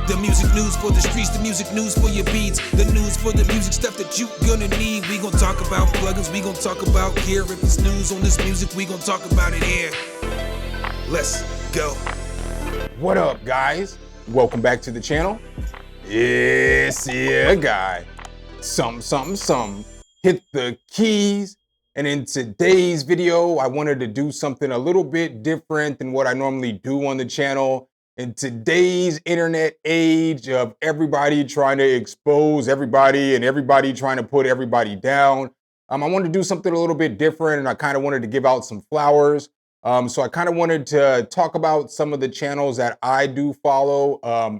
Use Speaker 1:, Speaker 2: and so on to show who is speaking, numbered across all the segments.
Speaker 1: The music news for the streets, the music news for your beats, the news for the music stuff that you gonna need. We gon' talk about plugins, we gon' talk about gear. If it's news on this music, we gon' talk about it here. Let's go.
Speaker 2: What up, guys? Welcome back to the channel. It's your guy, SumnSumnSumn. Hit the keys. And in today's video, I wanted to do something a little bit different than what I normally do on the channel. In today's internet age of everybody trying to expose everybody and everybody trying to put everybody down, I wanted to do something a little bit different, and I kind of wanted to give out some flowers. So I kind of wanted to talk about some of the channels that I do follow,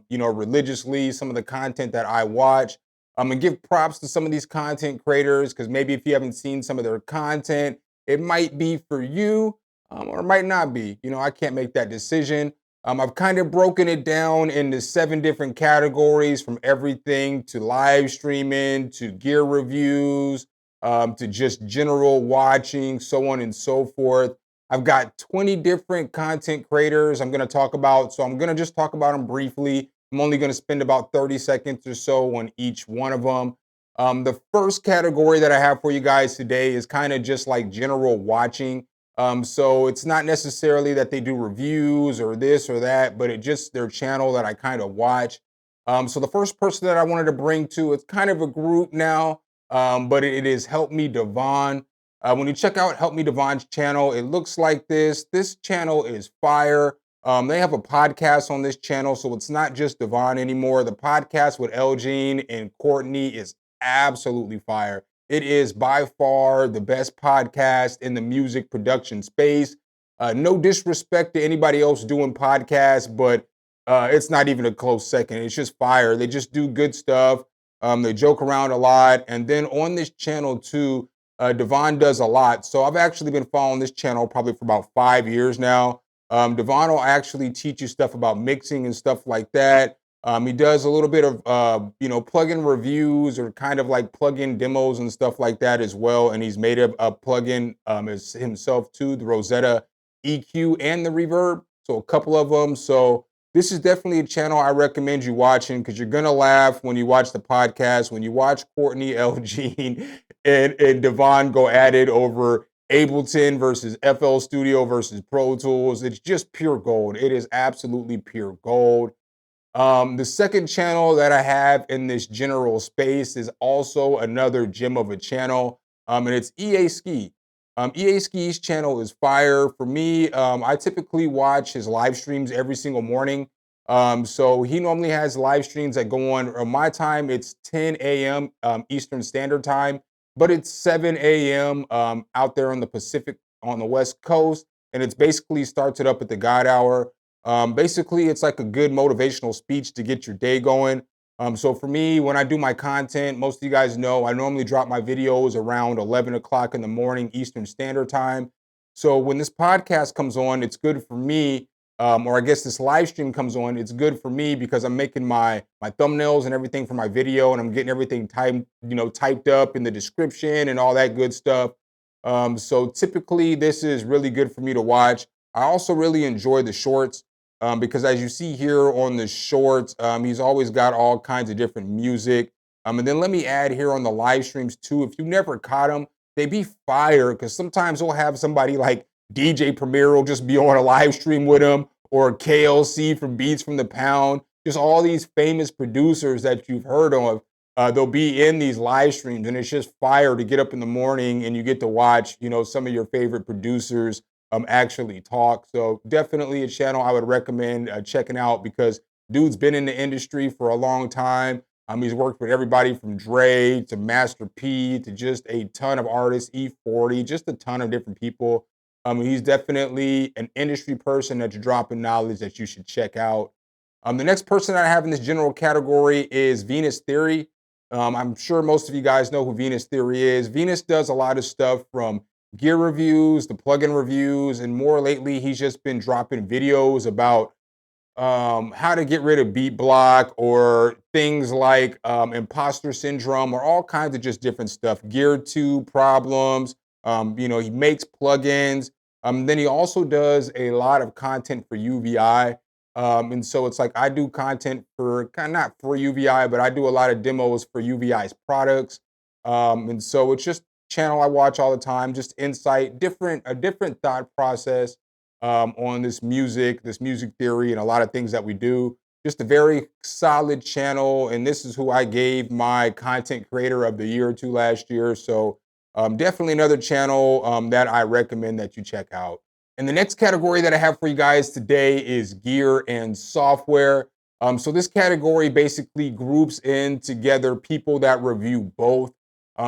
Speaker 2: religiously, some of the content that I watch, and give props to some of these content creators, because maybe if you haven't seen some of their content, it might be for you, or it might not be. I can't make that decision. I've kind of broken it down into 7 different categories, from everything to live streaming, to gear reviews, to just general watching, so on and so forth. I've got 20 different content creators I'm going to talk about, so I'm going to just talk about them briefly. I'm only going to spend about 30 seconds or so on each one of them. The first category that I have for you guys today is kind of just like general watching. So it's not necessarily that they do reviews or this or that, but it's just their channel that I kind of watch. So the first person that I wanted to bring to, it's kind of a group now, but it is Help Me Devon. When you check out Help Me Devon's channel, it looks like this. This channel is fire. They have a podcast on this channel, so it's not just Devon anymore. The podcast with Elgene and Courtney is absolutely fire. It is by far the best podcast in the music production space. No disrespect to anybody else doing podcasts, but it's not even a close second. It's just fire. They just do good stuff. They joke around a lot. And then on this channel too, Devon does a lot. So I've actually been following this channel probably for about 5 years now. Devon will actually teach you stuff about mixing and stuff like that. He does a little bit of, plugin reviews, or kind of like plugin demos and stuff like that as well. And he's made a plugin as himself too, the Rosetta EQ and the Reverb. So a couple of them. So this is definitely a channel I recommend you watching, because you're going to laugh when you watch the podcast, when you watch Courtney, Elgene, and Devon go at it over Ableton versus FL Studio versus Pro Tools. It's just pure gold. It is absolutely pure gold. The second channel that I have in this general space is also another gem of a channel, and it's EA Ski. EA Ski's channel is fire. For me, I typically watch his live streams every single morning. So he normally has live streams that go on my time. It's 10 a.m. Eastern Standard Time, but it's 7 a.m. Out there on the Pacific, on the West Coast, and it's basically starts it up at the God Hour. Basically, it's like a good motivational speech to get your day going. So for me, when I do my content, most of you guys know I normally drop my videos around 11 o'clock in the morning Eastern Standard Time. So when this podcast comes on, it's good for me, or I guess this live stream comes on, it's good for me because I'm making my thumbnails and everything for my video, and I'm getting everything typed up in the description and all that good stuff. So typically, this is really good for me to watch. I also really enjoy the shorts. Because as you see here on the shorts, he's always got all kinds of different music. And then let me add here on the live streams too, if you never caught them, they be fire, because sometimes we'll have somebody like DJ Premier will just be on a live stream with him, or KLC from Beats from the Pound, just all these famous producers that you've heard of. They'll be in these live streams, and it's just fire to get up in the morning and you get to watch, some of your favorite producers actually talk. So definitely a channel I would recommend checking out, because dude's been in the industry for a long time. He's worked with everybody from Dre to Master P to just a ton of artists, E40, just a ton of different people. He's definitely an industry person that's dropping knowledge that you should check out. The next person I have in this general category is Venus Theory. I'm sure most of you guys know who Venus Theory is. Venus does a lot of stuff from gear reviews, the plugin reviews, and more lately, he's just been dropping videos about how to get rid of beat block, or things like imposter syndrome, or all kinds of just different stuff, gear 2 problems. He makes plugins. Then he also does a lot of content for UVI. And so it's like I do content for kind of not for UVI, but I do a lot of demos for UVI's products. And so it's just channel I watch all the time, just insight, a different thought process on this music theory, and a lot of things that we do. Just a very solid channel, and this is who I gave my content creator of the year to last year. So definitely another channel that I recommend that you check out. And the next category that I have for you guys today is gear and software. So this category basically groups in together people that review both.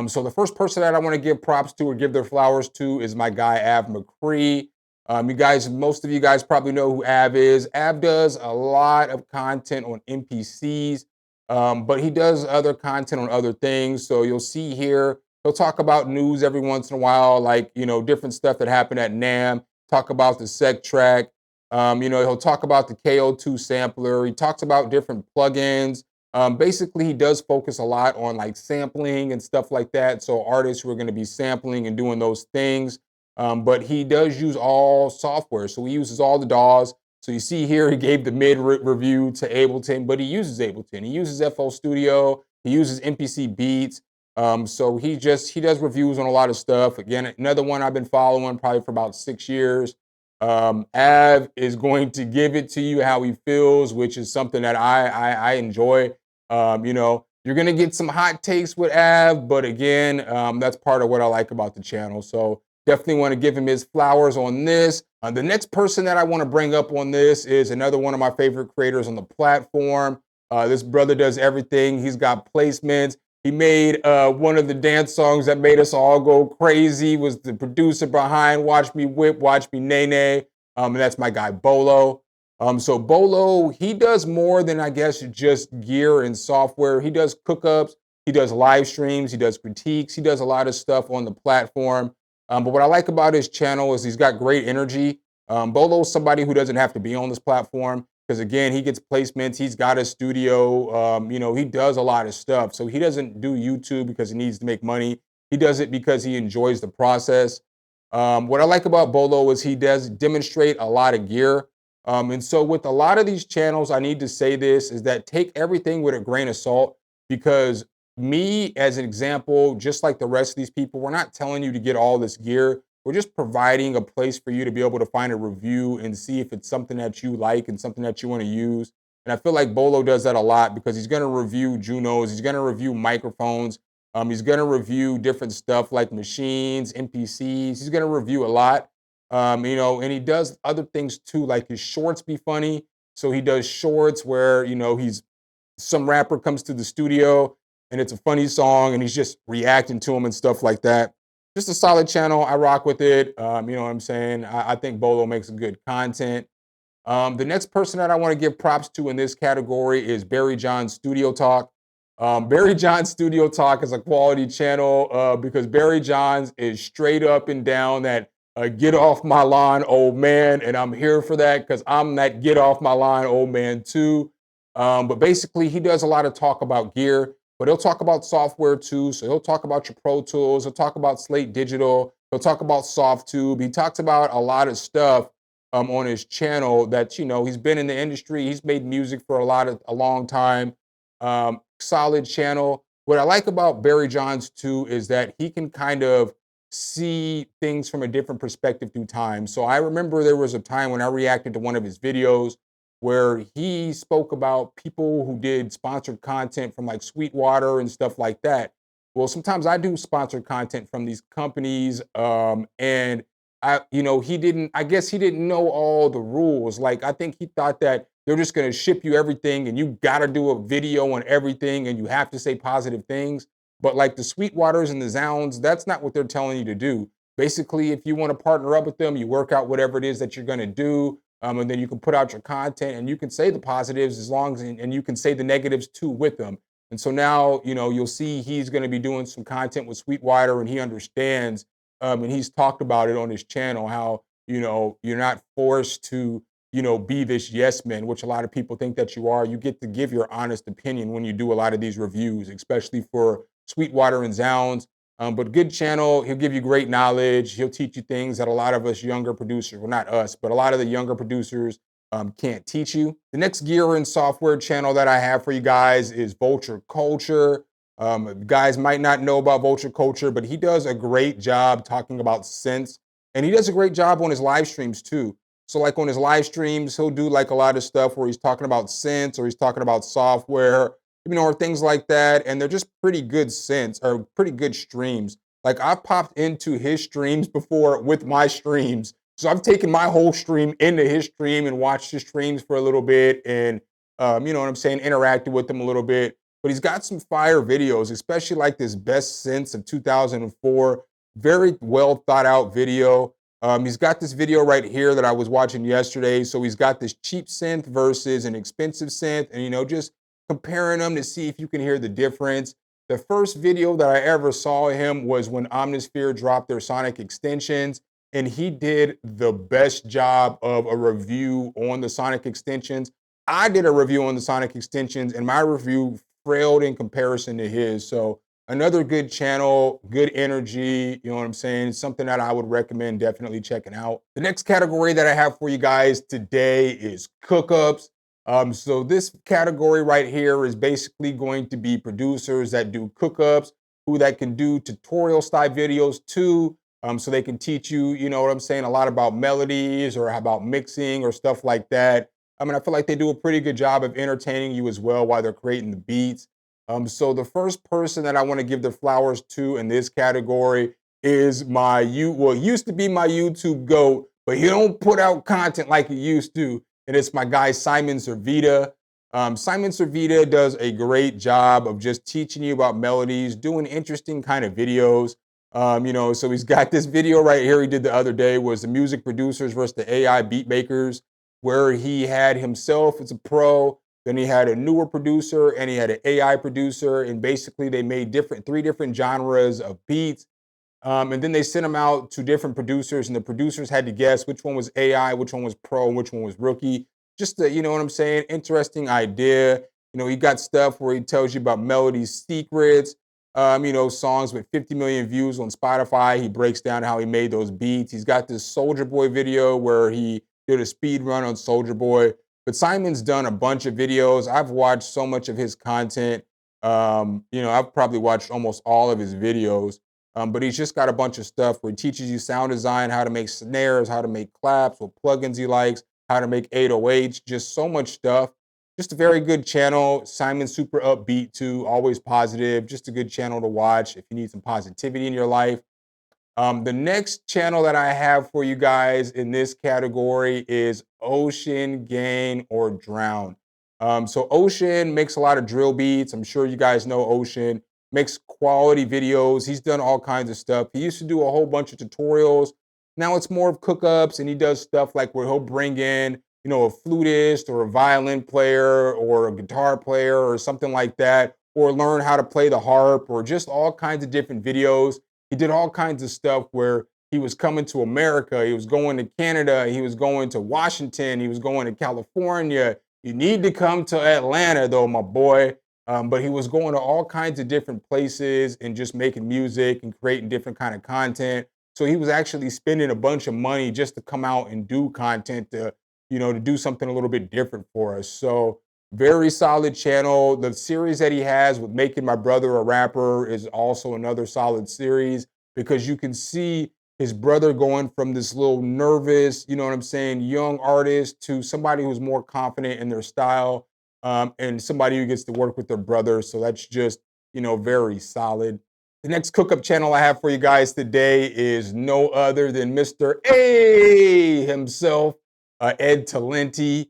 Speaker 2: So the first person that I want to give props to or give their flowers to is my guy Av McCree. Most of you guys probably know who Av is. Av does a lot of content on NPCs, but he does other content on other things. So you'll see here, he'll talk about news every once in a while, like, different stuff that happened at NAMM, talk about the sec track. He'll talk about the KO2 sampler. He talks about different plugins. Basically, he does focus a lot on like sampling and stuff like that. So artists who are going to be sampling and doing those things. But he does use all software. So he uses all the DAWs. So you see here, he gave the mid review to Ableton, but he uses Ableton. He uses FL Studio. He uses MPC Beats. So he does reviews on a lot of stuff. Again, another one I've been following probably for about 6 years. Av is going to give it to you how he feels, which is something that I enjoy. You're gonna get some hot takes with Av, but again, that's part of what I like about the channel. So definitely want to give him his flowers on this. The next person that I want to bring up on this is another one of my favorite creators on the platform. This brother does everything. He's got placements. He made one of the dance songs that made us all go crazy, was the producer behind Watch Me Whip, Watch Me Nay Nay. And that's my guy Bolo. So Bolo, he does more than I guess just gear and software. He does cookups, he does live streams, he does critiques, he does a lot of stuff on the platform. But what I like about his channel is he's got great energy. Bolo is somebody who doesn't have to be on this platform because again, he gets placements. He's got a studio. He does a lot of stuff. So he doesn't do YouTube because he needs to make money. He does it because he enjoys the process. What I like about Bolo is he does demonstrate a lot of gear. And so with a lot of these channels, I need to say this, is that take everything with a grain of salt, because me as an example, just like the rest of these people, we're not telling you to get all this gear. We're just providing a place for you to be able to find a review and see if it's something that you like and something that you want to use. And I feel like Bolo does that a lot because he's going to review Junos, he's going to review microphones, he's going to review different stuff like machines, NPCs. He's going to review a lot. And he does other things too, like his shorts be funny. So he does shorts where, some rapper comes to the studio and it's a funny song and he's just reacting to him and stuff like that. Just a solid channel. I rock with it. You know what I'm saying? I think Bolo makes good content. The next person that I want to give props to in this category is Barry John's Studio Talk. Barry John's Studio Talk is a quality channel because Barry Johns is straight up and down that get off my lawn, old man. And I'm here for that because I'm that get off my lawn, old man too. But basically, he does a lot of talk about gear, but he'll talk about software too. So he'll talk about your Pro Tools. He'll talk about Slate Digital. He'll talk about SoftTube. He talks about a lot of stuff on his channel that, he's been in the industry. He's made music for a long time. Solid channel. What I like about Barry Johns too is that he can kind of see things from a different perspective through time. So I remember there was a time when I reacted to one of his videos where he spoke about people who did sponsored content from like Sweetwater and stuff like that. Well, sometimes I do sponsored content from these companies, and I guess he didn't know all the rules. Like, I think he thought that they're just going to ship you everything and you got to do a video on everything and you have to say positive things. But like the Sweetwaters and the Zounds, that's not what they're telling you to do. Basically, if you want to partner up with them, you work out whatever it is that you're going to do. And then you can put out your content and you can say the positives and you can say the negatives too with them. And so now, you'll see he's going to be doing some content with Sweetwater and he understands, and he's talked about it on his channel, how, you're not forced to, be this yes man, which a lot of people think that you are. You get to give your honest opinion when you do a lot of these reviews, especially for Sweetwater and Zounds. But good channel. He'll give you great knowledge. He'll teach you things that a lot of us younger producers, well, not us, but a lot of the younger producers can't teach you. The next gear and software channel that I have for you guys is Vulture Culture. You guys might not know about Vulture Culture, but he does a great job talking about synths, and he does a great job on his live streams too. So like on his live streams, he'll do like a lot of stuff where he's talking about synths or he's talking about software, or things like that. And they're just pretty good synths or pretty good streams. Like I've popped into his streams before with my streams. So I've taken my whole stream into his stream and watched his streams for a little bit and, interacted with him a little bit. But he's got some fire videos, especially like this best synths of 2004. Very well thought out video. He's got this video right here that I was watching yesterday. So he's got this cheap synth versus an expensive synth and, just comparing them to see if you can hear the difference. The first video that I ever saw him was when Omnisphere dropped their sonic extensions, and he did the best job of a review on the sonic extensions. I did a review on the sonic extensions, and my review frailed in comparison to his. So another good channel, good energy, you know what I'm saying? It's something that I would recommend definitely checking out. The next category that I have for you guys today is cookups. So this category right here is basically going to be producers that do cookups, who that can do tutorial style videos too. So they can teach you, a lot about melodies or about mixing or stuff like that. I feel like they do a pretty good job of entertaining you as well while they're creating the beats. So the first person that I want to give the flowers to in this category is used to be my YouTube GOAT, but he don't put out content like he used to. And it's my guy, Simon Servita. Simon Servita does a great job of just teaching you about melodies, doing interesting kind of videos. So he's got this video right here he did the other day was the music producers versus the AI beat makers, where he had himself as a pro, then he had a newer producer and he had an AI producer, and basically they made three different genres of beats. And then they sent them out to different producers, and the producers had to guess which one was AI, which one was pro, and which one was rookie. Just a, interesting idea. He got stuff where he tells you about melody secrets, songs with 50 million views on Spotify. He breaks down how he made those beats. He's got this Soulja Boy video where he did a speed run on Soulja Boy. But Simon's done a bunch of videos. I've watched so much of his content. I've probably watched almost all of his videos. But he's just got a bunch of stuff where he teaches you sound design, how to make snares, how to make claps, what plugins he likes, how to make 808s, just so much stuff. Just a very good channel. Simon's super upbeat too, always positive, just a good channel to watch if you need some positivity in your life. The next channel that I have for you guys in this category is Ocean Gain or Drown. So Ocean makes a lot of drill beats. I'm sure you guys know Ocean. Makes quality videos. He's done all kinds of stuff. He used to do a whole bunch of tutorials. Now it's more of cookups, and he does stuff like where he'll bring in, a flutist or a violin player or a guitar player or something like that, or learn how to play the harp, or just all kinds of different videos. He did all kinds of stuff where he was coming to America, he was going to Canada, he was going to Washington, he was going to California. You need to come to Atlanta though, my boy. But he was going to all kinds of different places and just making music and creating different kind of content. So he was actually spending a bunch of money just to come out and do content to do something a little bit different for us. So very solid channel. The series that he has with Making My Brother a Rapper is also another solid series, because you can see his brother going from this little nervous, young artist to somebody who's more confident in their style. And somebody who gets to work with their brother. So that's just, very solid. The next cookup channel I have for you guys today is no other than Mr. A himself, Ed Talenti.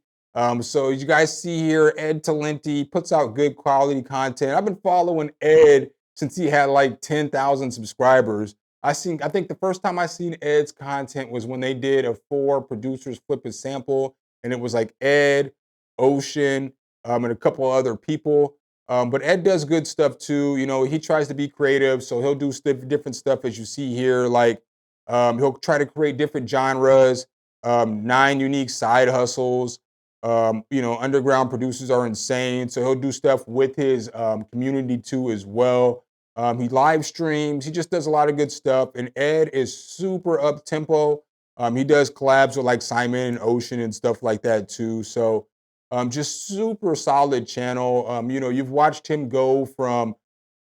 Speaker 2: So you guys see here, Ed Talenti puts out good quality content. I've been following Ed since he had like 10,000 subscribers. I think the first time I seen Ed's content was when they did a 4 producers flip a sample, and it was like Ed, Ocean, and a couple of other people. But Ed does good stuff too. He tries to be creative, so he'll do different stuff as you see here. Like he'll try to create different genres, 9 unique side hustles. Underground producers are insane, so he'll do stuff with his community too as well. He live streams. He just does a lot of good stuff. And Ed is super up tempo. He does collabs with like Simon and Ocean and stuff like that too. So just super solid channel. You've watched him go from,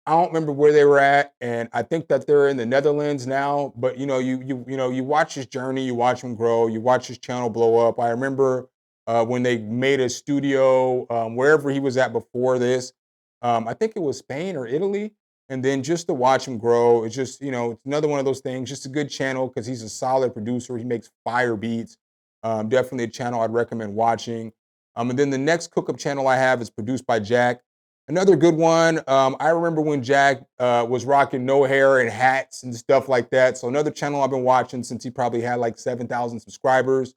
Speaker 2: I don't remember where they were at, and I think that they're in the Netherlands now. But you watch his journey, you watch him grow, you watch his channel blow up. I remember when they made a studio wherever he was at before this. I think it was Spain or Italy, and then just to watch him grow, it's just it's another one of those things. Just a good channel because he's a solid producer. He makes fire beats. Definitely a channel I'd recommend watching. And then the next Cookup channel I have is produced by Jack. Another good one. I remember when Jack was rocking no hair and hats and stuff like that. So another channel I've been watching since he probably had like 7,000 subscribers.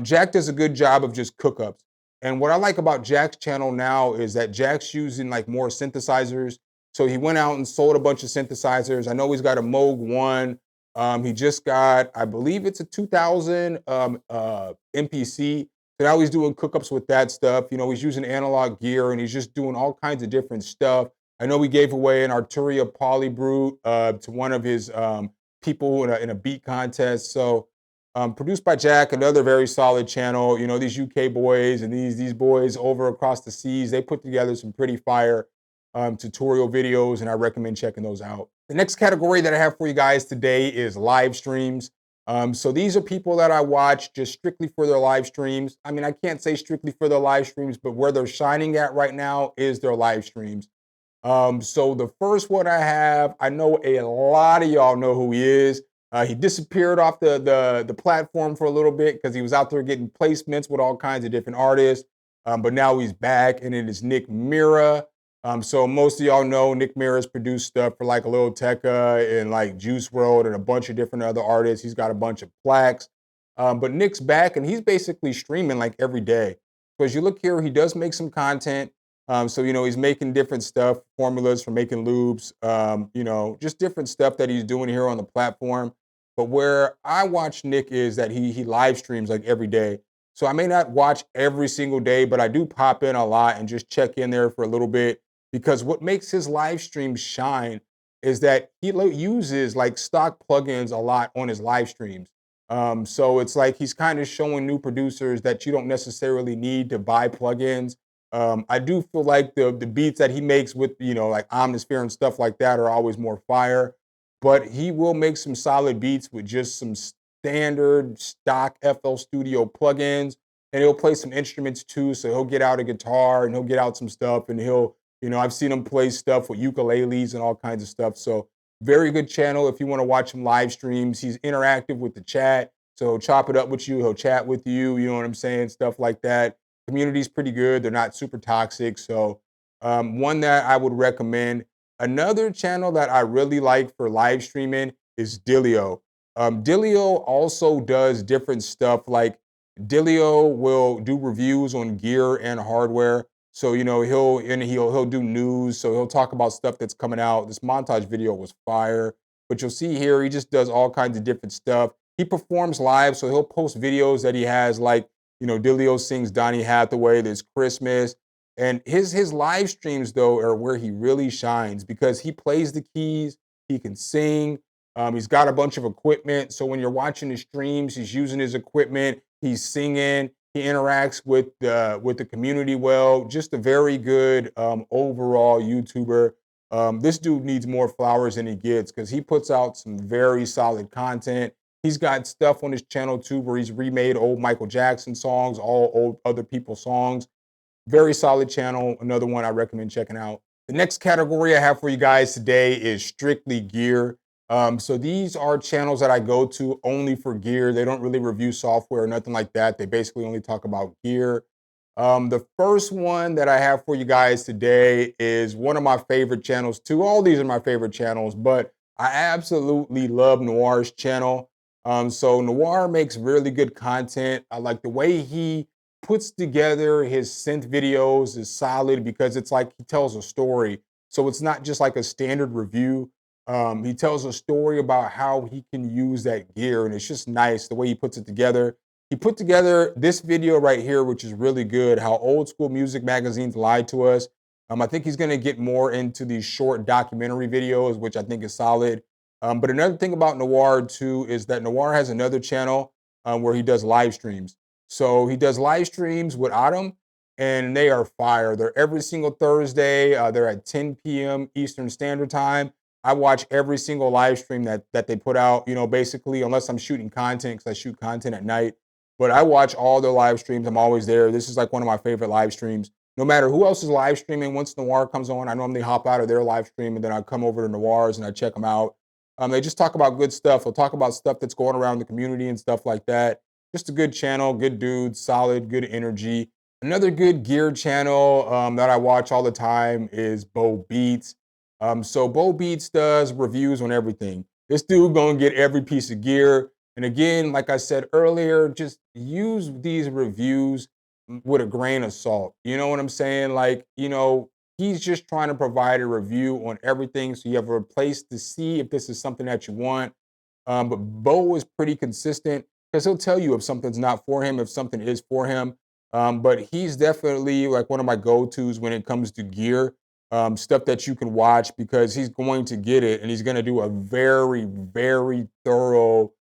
Speaker 2: Jack does a good job of just cookups. And what I like about Jack's channel now is that Jack's using like more synthesizers. So he went out and sold a bunch of synthesizers. I know he's got a Moog 1. He just got, I believe it's a 2000 MPC. So now he's doing cookups with that stuff. He's using analog gear and he's just doing all kinds of different stuff. I know we gave away an Arturia Polybrute to one of his people in a beat contest. So produced by Jack, another very solid channel. These UK boys and these boys over across the seas, they put together some pretty fire tutorial videos, and I recommend checking those out. The next category that I have for you guys today is live streams. So these are people that I watch just strictly for their live streams. I mean, I can't say strictly for their live streams, but where they're shining at right now is their live streams. So the first one I have, I know a lot of y'all know who he is. He disappeared off the platform for a little bit because he was out there getting placements with all kinds of different artists. But now he's back, and it is Nick Mira. So most of y'all know Nick Mira's produced stuff for like Lil Tecca and like Juice WRLD and a bunch of different other artists. He's got a bunch of plaques. But Nick's back, and he's basically streaming like every day. So as you look here, he does make some content. So he's making different stuff, formulas for making loops, just different stuff that he's doing here on the platform. But where I watch Nick is that he live streams like every day. So I may not watch every single day, but I do pop in a lot and just check in there for a little bit, because what makes his live streams shine is that he uses like stock plugins a lot on his live streams. So it's like he's kind of showing new producers that you don't necessarily need to buy plugins. I do feel like the beats that he makes with like Omnisphere and stuff like that are always more fire, but he will make some solid beats with just some standard stock FL Studio plugins, and he'll play some instruments too. So he'll get out a guitar and he'll get out some stuff, and I've seen him play stuff with ukuleles and all kinds of stuff. So very good channel if you want to watch him live streams. He's interactive with the chat, so he'll chop it up with you, he'll chat with you, you know what I'm saying, stuff like that. Community's pretty good. They're not super toxic. So one that I would recommend. Another channel that I really like for live streaming is Dilio. Dilio also does different stuff. Like Dilio will do reviews on gear and hardware. So he'll do news. So he'll talk about stuff that's coming out. This montage video was fire. But you'll see here, he just does all kinds of different stuff. He performs live, so he'll post videos that he has, like Dilio sings Donny Hathaway, there's Christmas. And his live streams, though, are where he really shines because he plays the keys, he can sing, he's got a bunch of equipment. So when you're watching his streams, he's using his equipment, he's singing, he interacts with the community well. Just a very good overall YouTuber. This dude needs more flowers than he gets because he puts out some very solid content. He's got stuff on his channel too where he's remade old Michael Jackson songs, all old other people's songs. Very solid channel. Another one I recommend checking out. The next category I have for you guys today is strictly gear. So these are channels that I go to only for gear. They don't really review software or nothing like that. They basically only talk about gear. The first one that I have for you guys today is one of my favorite channels too. All these are my favorite channels, but I absolutely love Noir's channel. So Noir makes really good content. I like the way he puts together his synth videos is solid because it's like he tells a story. So it's not just like a standard review. He tells a story about how he can use that gear, and it's just nice the way he puts it together. He put together this video right here, which is really good, how old school music magazines lied to us. I think he's going to get more into these short documentary videos, which I think is solid. But another thing about Noir too is that Noir has another channel where he does live streams. So he does live streams with Autumn, and they are fire. They're every single Thursday. They're at 10 p.m. Eastern Standard Time. I watch every single live stream that they put out. You know, basically, unless I'm shooting content, because I shoot content at night. But I watch all their live streams. I'm always there. This is like one of my favorite live streams. No matter who else is live streaming, once Noir comes on, I normally hop out of their live stream and then I come over to Noir's and I check them out. They just talk about good stuff. They'll talk about stuff that's going around the community and stuff like that. Just a good channel, good dudes, solid, good energy. Another good gear channel that I watch all the time is Bo Beats. So Bo Beats does reviews on everything. This dude gonna get every piece of gear. And again, like I said earlier, just use these reviews with a grain of salt. You know what I'm saying? Like, he's just trying to provide a review on everything so you have a place to see if this is something that you want. But Bo is pretty consistent because he'll tell you if something's not for him, if something is for him. But he's definitely like one of my go-tos when it comes to gear, stuff that you can watch because he's going to get it and he's going to do a very, very thorough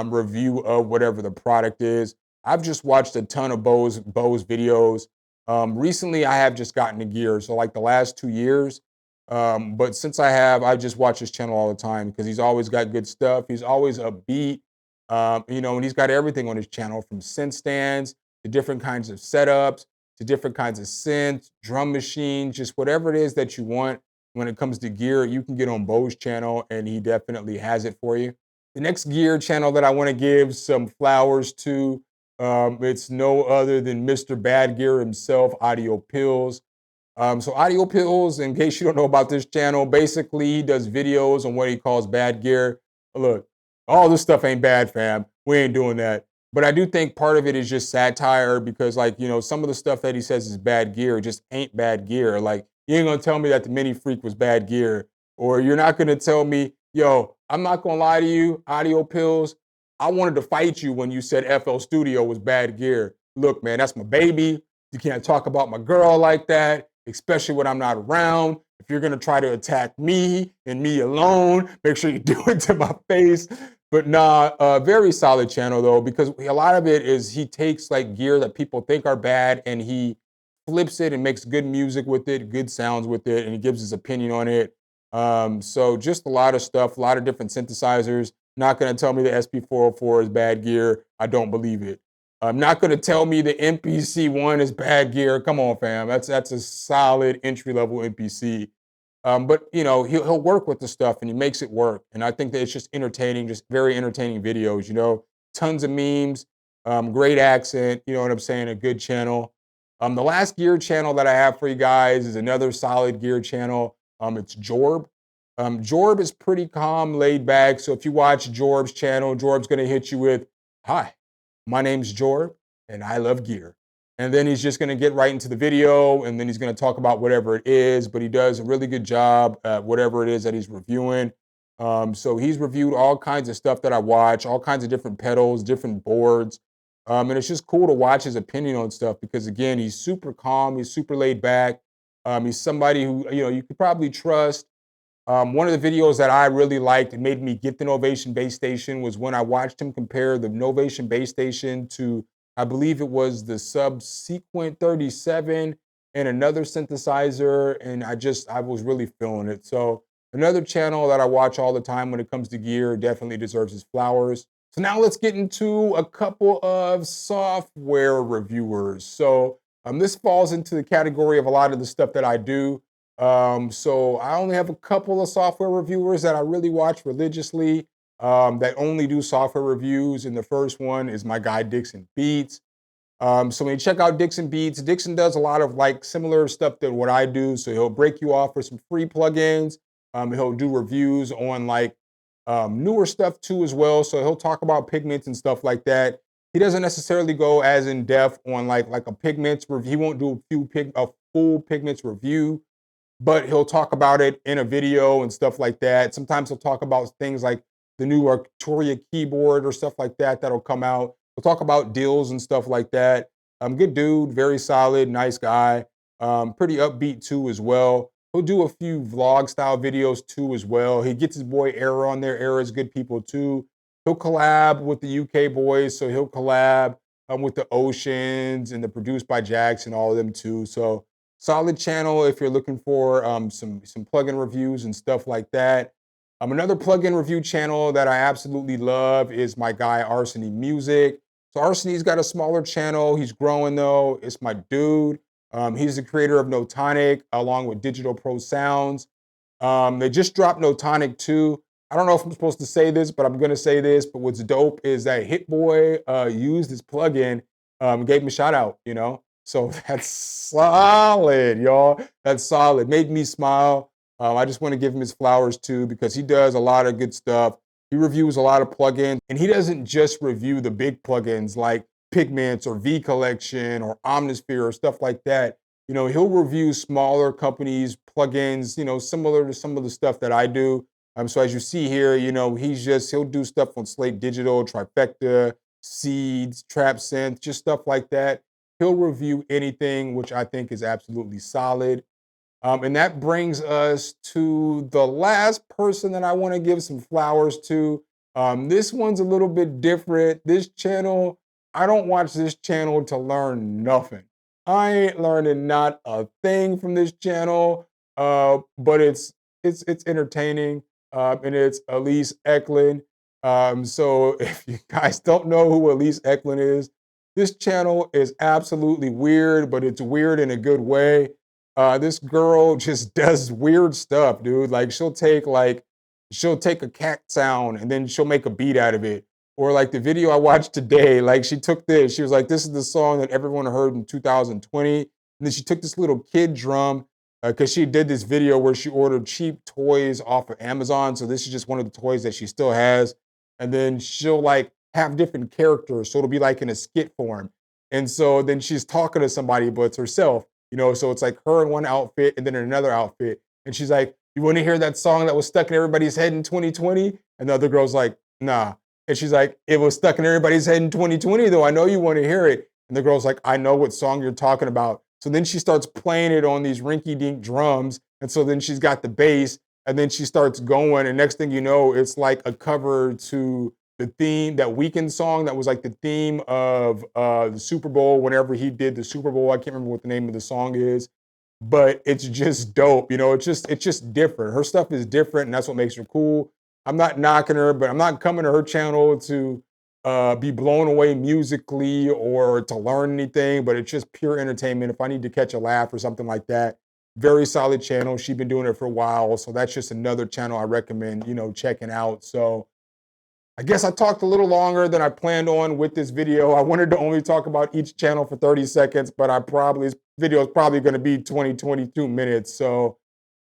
Speaker 2: review of whatever the product is. I've just watched a ton of Bo's videos. Recently, I have just gotten to gear, so like the last 2 years. But since I just watch his channel all the time because he's always got good stuff. He's always upbeat, and he's got everything on his channel from synth stands to different kinds of setups to different kinds of synths, drum machines, just whatever it is that you want when it comes to gear, you can get on Bo's channel, and he definitely has it for you. The next gear channel that I want to give some flowers to, it's no other than Mr. Bad Gear himself, Audio Pills. So Audio Pills, in case you don't know about this channel, basically he does videos on what he calls bad gear. Look, all this stuff ain't bad, fam. We ain't doing that. But I do think part of it is just satire because, like, some of the stuff that he says is bad gear just ain't bad gear. Like, you ain't gonna tell me that the Mini Freak was bad gear, or you're not gonna tell me, yo, I'm not gonna lie to you, Audio Pills. I wanted to fight you when you said FL Studio was bad gear. Look, man, that's my baby. You can't talk about my girl like that, especially when I'm not around. If you're gonna try to attack me and me alone, make sure you do it to my face. But nah, very solid channel though, because a lot of it is he takes like gear that people think are bad and he flips it and makes good music with it, good sounds with it, and he gives his opinion on it. So just a lot of stuff, a lot of different synthesizers. Not gonna tell me the SP404 is bad gear. I don't believe it. I'm not gonna tell me the MPC1 is bad gear. Come on, fam. That's a solid entry level MPC. But he'll work with the stuff and he makes it work. And I think that it's just entertaining, just very entertaining videos. Tons of memes, great accent. You know what I'm saying? A good channel. The last gear channel that I have for you guys is another solid gear channel. It's Jorb. Jorb is pretty calm, laid back. So if you watch Jorb's channel, Jorb's gonna hit you with, "Hi, my name's Jorb, and I love gear." And then he's just gonna get right into the video, and then he's gonna talk about whatever it is, but he does a really good job at whatever it is that he's reviewing. So he's reviewed all kinds of stuff that I watch, all kinds of different pedals, different boards. And it's just cool to watch his opinion on stuff because, again, he's super calm, he's super laid back. He's somebody who, you could probably trust. One of the videos that I really liked and made me get the Novation Base Station was when I watched him compare the Novation Base Station to, I believe it was the Subsequent 37 and another synthesizer, and I was really feeling it. So another channel that I watch all the time when it comes to gear definitely deserves his flowers. So now let's get into a couple of software reviewers. So this falls into the category of a lot of the stuff that I do. So I only have a couple of software reviewers that I really watch religiously that only do software reviews. And the first one is my guy, Dixon Beats. So when you check out Dixon Beats, Dixon does a lot of like similar stuff to what I do. So he'll break you off for some free plugins. He'll do reviews on like newer stuff too as well. So he'll talk about pigments and stuff like that. He doesn't necessarily go as in depth on like a pigments review. He won't do a full pigments review, but he'll talk about it in a video and stuff like that. Sometimes he'll talk about things like the new Arturia keyboard or stuff like that that'll come out. We'll talk about deals and stuff like that. Good dude, very solid, nice guy. Pretty upbeat too as well. He'll do a few vlog style videos too as well. He gets his boy Era on there. Era's good people too. He'll collab with the UK boys, so he'll collab with the Oceans and the Produced by Jax and all of them too. So solid channel if you're looking for some plugin reviews and stuff like that. Another plugin review channel that I absolutely love is my guy Arsony Music. So Arseny's got a smaller channel. He's growing though. It's my dude. He's the creator of No Tonic along with Digital Pro Sounds. They just dropped No Tonic 2. I don't know if I'm supposed to say this, but I'm gonna say this. But what's dope is that Hit Boy used this plugin, gave him a shout out, you know? So that's solid, y'all. That's solid. Made me smile. I just want to give him his flowers too, because he does a lot of good stuff. He reviews a lot of plugins, and he doesn't just review the big plugins like Pigments or V Collection or Omnisphere or stuff like that. You know, he'll review smaller companies, plugins, you know, similar to some of the stuff that I do. So as you see here, you know, he'll do stuff on Slate Digital, Trifecta, Seeds, Trap Synth, just stuff like that. He'll review anything, which I think is absolutely solid. And that brings us to the last person that I want to give some flowers to. This one's a little bit different. This channel, I don't watch this channel to learn nothing. I ain't learning not a thing from this channel, but it's entertaining, and it's Elise Eklund. So if you guys don't know who Elise Eklund is, this channel is absolutely weird, but it's weird in a good way. This girl just does weird stuff, dude. Like she'll take a cat sound and then she'll make a beat out of it. Or like the video I watched today, like she took this, she was like, this is the song that everyone heard in 2020. And then she took this little kid drum, because she did this video where she ordered cheap toys off of Amazon. So this is just one of the toys that she still has. And then she'll like have different characters. So it'll be like in a skit form. And so then she's talking to somebody, but it's herself. You know, so it's like her in one outfit and then in another outfit. And she's like, you want to hear that song that was stuck in everybody's head in 2020? And the other girl's like, nah. And she's like, it was stuck in everybody's head in 2020, though. I know you want to hear it. And the girl's like, I know what song you're talking about. So then she starts playing it on these rinky-dink drums. And so then she's got the bass. And then she starts going. And next thing you know, it's like a cover to the theme, that Weeknd song that was like the theme of the Super Bowl, whenever he did the Super Bowl. I can't remember what the name of the song is, but it's just dope. You know, it's just different. Her stuff is different, and that's what makes her cool. I'm not knocking her, but I'm not coming to her channel to be blown away musically or to learn anything, but it's just pure entertainment. If I need to catch a laugh or something like that, very solid channel. She's been doing it for a while, so that's just another channel I recommend, you know, checking out. So I guess I talked a little longer than I planned on with this video. I wanted to only talk about each channel for 30 seconds, but this video is probably going to be 22 minutes. So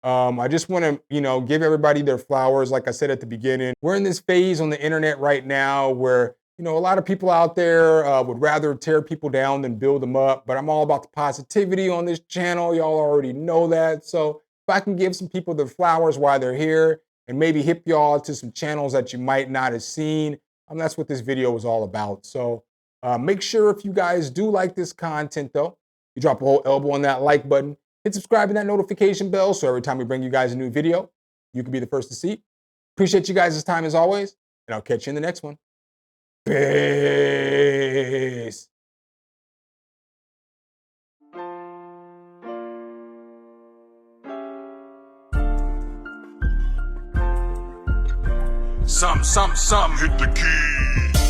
Speaker 2: I just want to, you know, give everybody their flowers. Like I said at the beginning, we're in this phase on the internet right now where, you know, a lot of people out there would rather tear people down than build them up. But I'm all about the positivity on this channel. Y'all already know that. So if I can give some people their flowers while they're here, and maybe hip y'all to some channels that you might not have seen, that's what this video was all about. So make sure if you guys do like this content though, you drop a whole elbow on that like button, hit subscribe and that notification bell so every time we bring you guys a new video, you can be the first to see. Appreciate you guys' time as always, and I'll catch you in the next one. Peace.
Speaker 1: Some, hit the key.